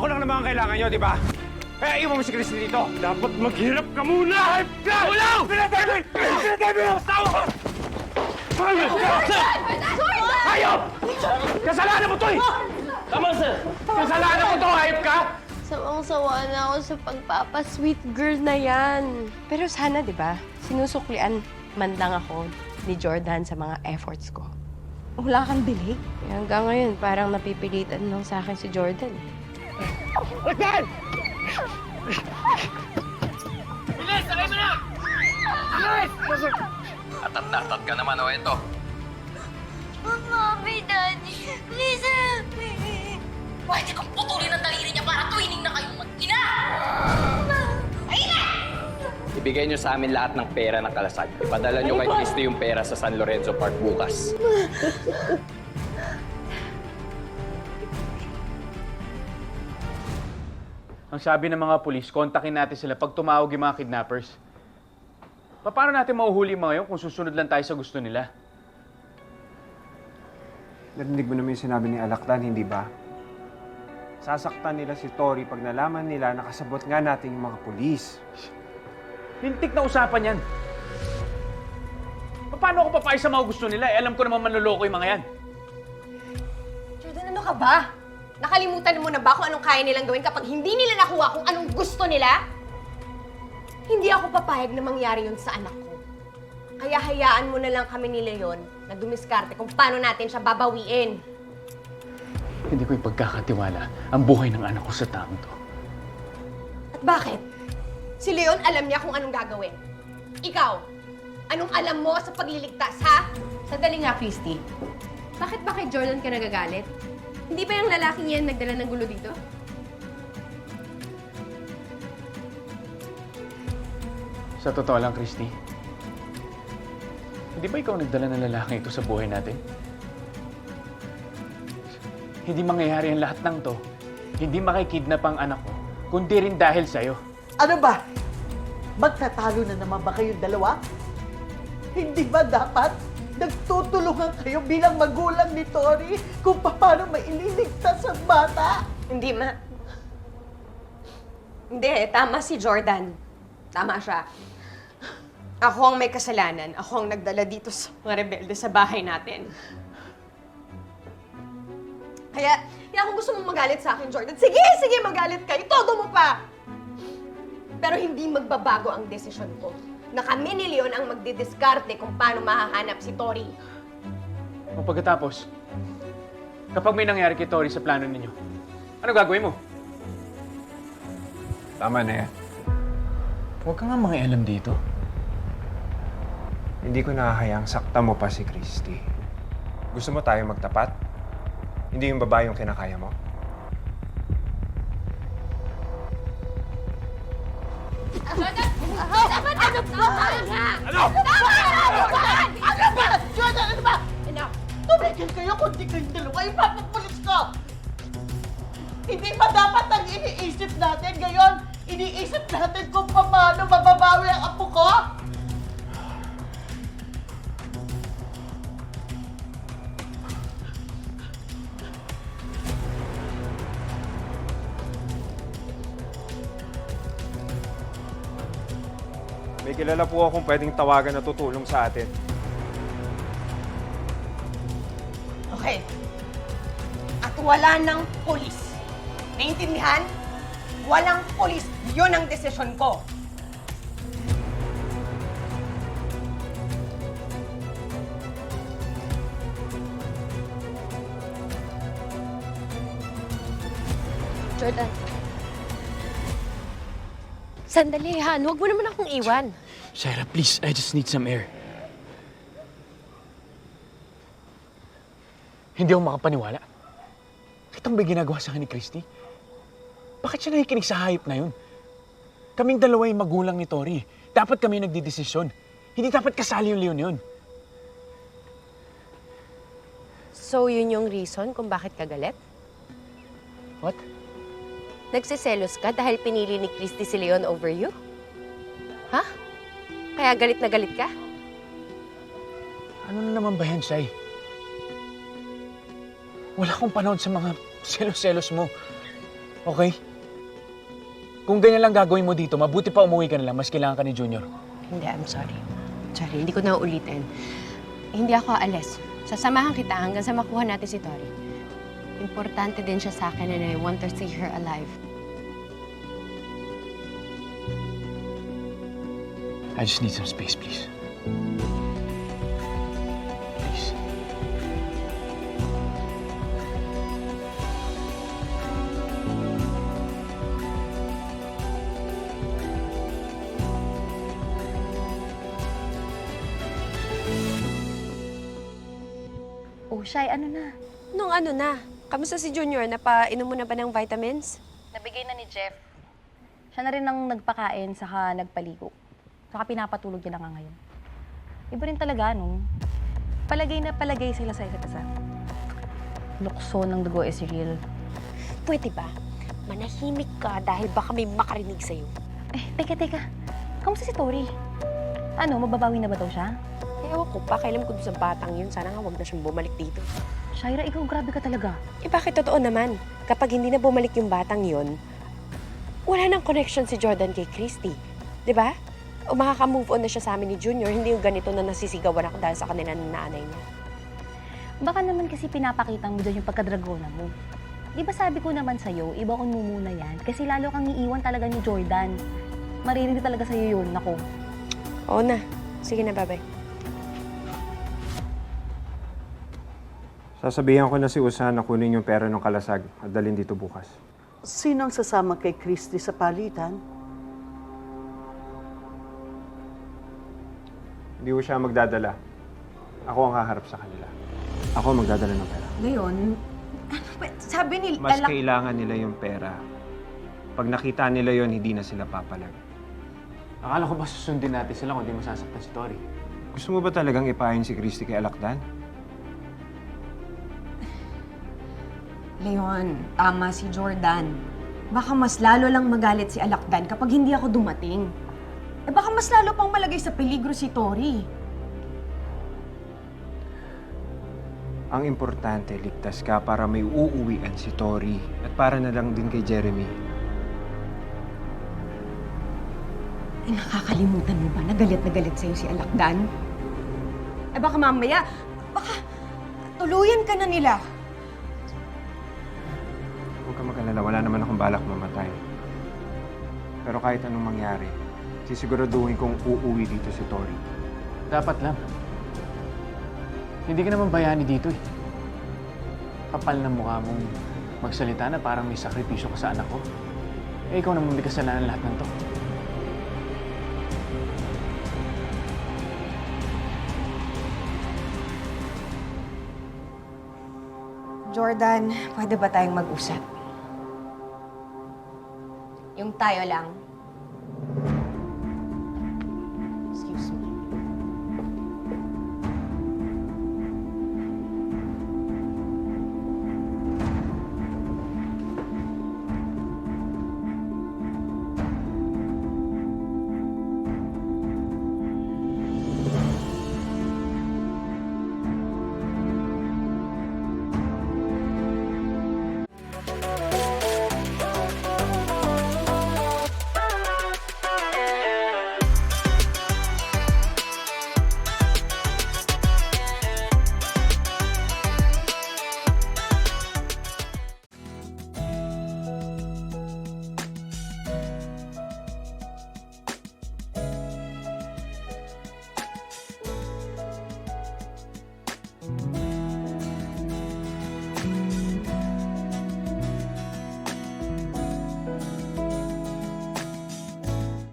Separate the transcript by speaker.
Speaker 1: Ako lang naman ang kailangan nyo, di ba? Kaya iwan mo si Christy dito. Dapat maghirap ka muna, hype ka! Ulaw! Pinatay mo yung asawa ko! Hayop! Kasalanan mo to eh! Tama, sir! Kasalanan mo to, hype ka!
Speaker 2: Sawang-sawa na ako sa pagpapa-sweet girl na yan. Pero sana, di ba, sinusuklian man lang ako ni Jordan sa mga efforts ko.
Speaker 3: Wala kang delay?
Speaker 2: Hanggang ngayon, parang napipilitan lang sa akin si Jordan.
Speaker 1: Jordan!
Speaker 4: Bilis! Sakay mo na!
Speaker 1: Bilis!
Speaker 4: Atat-atat ka naman, o ito.
Speaker 2: Mommy, Daddy, please help me.
Speaker 5: Pwede kang putulin ang daliri niya para tuwining na kayong mag-ina! Ayun na!
Speaker 4: Ibigay niyo sa amin lahat ng pera ng kalasag. Ipadala niyo kay Christy yung pera sa San Lorenzo Park bukas.
Speaker 1: Ang sabi ng mga pulis, kontakin natin sila pag tumawag yung mga kidnappers. Paano natin mauhuli yung mga yun kung susunod lang tayo sa gusto nila?
Speaker 6: Narinig mo naman yung sinabi ni Alakdan, hindi ba? Sasaktan nila si Tori pag nalaman nila na kasabot nga natin yung mga pulis.
Speaker 1: Hintik na usapan yan. Paano ako papayag sa mga gusto nila? Eh, alam ko naman manloloko yung mga yan.
Speaker 3: Jordan, ano ka ba? Nakalimutan mo na ba kung anong kaya nilang gawin kapag hindi nila nakuha kung anong gusto nila? Hindi ako papayag na mangyari yun sa anak ko. Kaya hayaan mo na lang kami ni Leon na dumiskarte kung paano natin siya babawiin.
Speaker 1: Hindi ko ipagkakatiwala ang buhay ng anak ko sa taong to.
Speaker 3: At bakit? Si Leon alam niya kung anong gagawin. Ikaw, anong alam mo sa pagliligtas, ha?
Speaker 2: Sandali nga, Christy. Bakit ba kay Jordan ka nagagalit? Hindi ba yung lalaking yan nagdala ng gulo dito?
Speaker 1: Sa totoo lang, Christy, hindi ba ikaw nagdala ng lalaki ito sa buhay natin? Hindi mangyayari ang lahat ng to. Hindi makikidnap ang anak ko, kundi rin dahil sa'yo.
Speaker 7: Ano ba? Magtatalo na naman ba kayong dalawa? Hindi ba dapat nagtutulungan kayo bilang magulang ni Tori kung paano maililigtas ang bata?
Speaker 3: Hindi, ma. Hindi, tama si Jordan. Tama siya. Ako ang may kasalanan. Ako ang nagdala dito sa mga rebelde sa bahay natin. Kaya kung gusto mong magalit sa akin, Jordan, sige, magalit ka. Itodo mo pa. Pero hindi magbabago ang desisyon ko na kami ni Leon ang magdidiskarte kung paano mahahanap si Tori.
Speaker 1: O pagkatapos, kapag may nangyari kay Tori sa plano ninyo, ano gagawin mo?
Speaker 6: Tama na yan.
Speaker 1: Huwag ka nga mangialam dito.
Speaker 6: Hindi ko nahahayang sakta mo pa si Christy. Gusto mo tayo magtapat? Hindi yung babae yung kinakaya mo?
Speaker 7: Jordan, ano ba? Tumigil kayo kung di kayong dalawa. Ipapapulis ko! Hindi ba dapat ang iniisip natin ngayon? Iniisip natin kung paano mababawi ang apo ko?
Speaker 6: May kilala po akong pwedeng tawagan na tutulong sa atin.
Speaker 3: Okay. At wala ng polis. Naintindihan? Walang polis. Yun ang desisyon ko.
Speaker 2: Jordan. Sandali, Han. Huwag mo naman akong iwan.
Speaker 1: Shaira, please, I just need some air. Hindi ako makapaniwala. Kitang ba ginagawa sa akin ni Christy? Bakit siya nakikinig sa hayop na yun? Kaming dalawa yung magulang ni Tori. Dapat kami nagdidesisyon. Hindi dapat kasali yung Leon yun.
Speaker 2: So, yun yung reason kung bakit ka galit?
Speaker 1: What?
Speaker 2: Nagsiselos ka dahil pinili ni Christy si Leon over you? Ha? Kaya galit na galit ka?
Speaker 1: Ano na naman ba yan, Shai? Wala akong panahon sa mga selos-selos mo. Okay? Kung ganyan lang gagawin mo dito, mabuti pa umuwi ka na lang, mas kailangan ka ni Junior.
Speaker 2: Hindi, I'm sorry. Sorry, hindi ko na uulitin. Hindi ako aalis. Sasamahan kita hanggang sa makuha natin si Tori. Importante din siya sa akin and I want to see her alive.
Speaker 1: I just need some space, please. Please.
Speaker 8: Oh, Shai, ano na?
Speaker 2: Nung ano na? Kamusta si Junior? Napainom mo na ba ng vitamins?
Speaker 8: Nabigay na ni Jeff. Siya na rin ang nagpakain, saka nagpaligo. Saka pinapatulog niya na nga ngayon. Iba rin talaga, no? Palagay na palagay sila sa isa't isa. Lukso ng dugo is real.
Speaker 2: Pwede ba? Manahimik ka dahil baka may makarinig sa'yo.
Speaker 8: Eh, teka. Kamusta si Tori? Ano, mababawi na ba daw siya?
Speaker 2: Eh, ewan ko pa, kailan ko doon sa batang yun. Sana nga huwag na siyang bumalik dito.
Speaker 8: Shaira, ikaw grabe ka talaga.
Speaker 2: Eh, bakit totoo naman? Kapag hindi na bumalik yung batang yun, wala nang connection si Jordan kay Christy. 'Di ba? O makaka-move on na siya sa amin ni Junior, hindi yung ganito na nasisigawan ako dahil sa kanila ng nanay niya.
Speaker 8: Baka naman kasi pinapakita mo dyan yung pagkadragona mo. Di ba sabi ko naman sa'yo, ibaon mo muna yan kasi lalo kang iiwan talaga ni Jordan. Maririnig talaga sa'yo yun, nako.
Speaker 2: Oo na. Sige na, bye-bye.
Speaker 6: Sasabihan ko na si Usan na kunin yung pera ng kalasag at dalhin dito bukas.
Speaker 7: Sinong sasama kay Christy sa palitan?
Speaker 6: Hindi ko siya magdadala. Ako ang haharap sa kanila. Ako ang magdadala ng pera.
Speaker 3: Ngayon, ano ba? Sabi ni
Speaker 6: Mas kailangan nila yung pera. Pag nakita nila yon, hindi na sila papalag.
Speaker 1: Akala ko ba susundin natin sila kung di masasaktan si Tori?
Speaker 6: Gusto mo ba talagang ipahin si Christy kay Alakdan?
Speaker 3: Leon, tama si Jordan. Baka mas lalo lang magalit si Alakdan kapag hindi ako dumating. Eh baka mas lalo pang malagay sa peligro si Tori.
Speaker 6: Ang importante, ligtas ka para may uuwian si Tori at para na lang din kay Jeremy.
Speaker 3: Eh nakakalimutan mo ba na galit sa'yo si Alakdan? Eh baka mamaya, baka tuluyan ka na nila.
Speaker 6: Huwag ka mag-alala, wala naman akong balak mamatay. Pero kahit anong mangyari, sisiguraduhin kong uuwi dito si Tori.
Speaker 1: Dapat lang. Hindi ka naman bayani dito eh. Kapal na mukha mong magsalita na parang may sakripisyo ka sa anak ko. Eh, ikaw naman may kasalanan lahat ng to.
Speaker 3: Jordan, pwede ba tayong mag-usap? Yung tayo lang,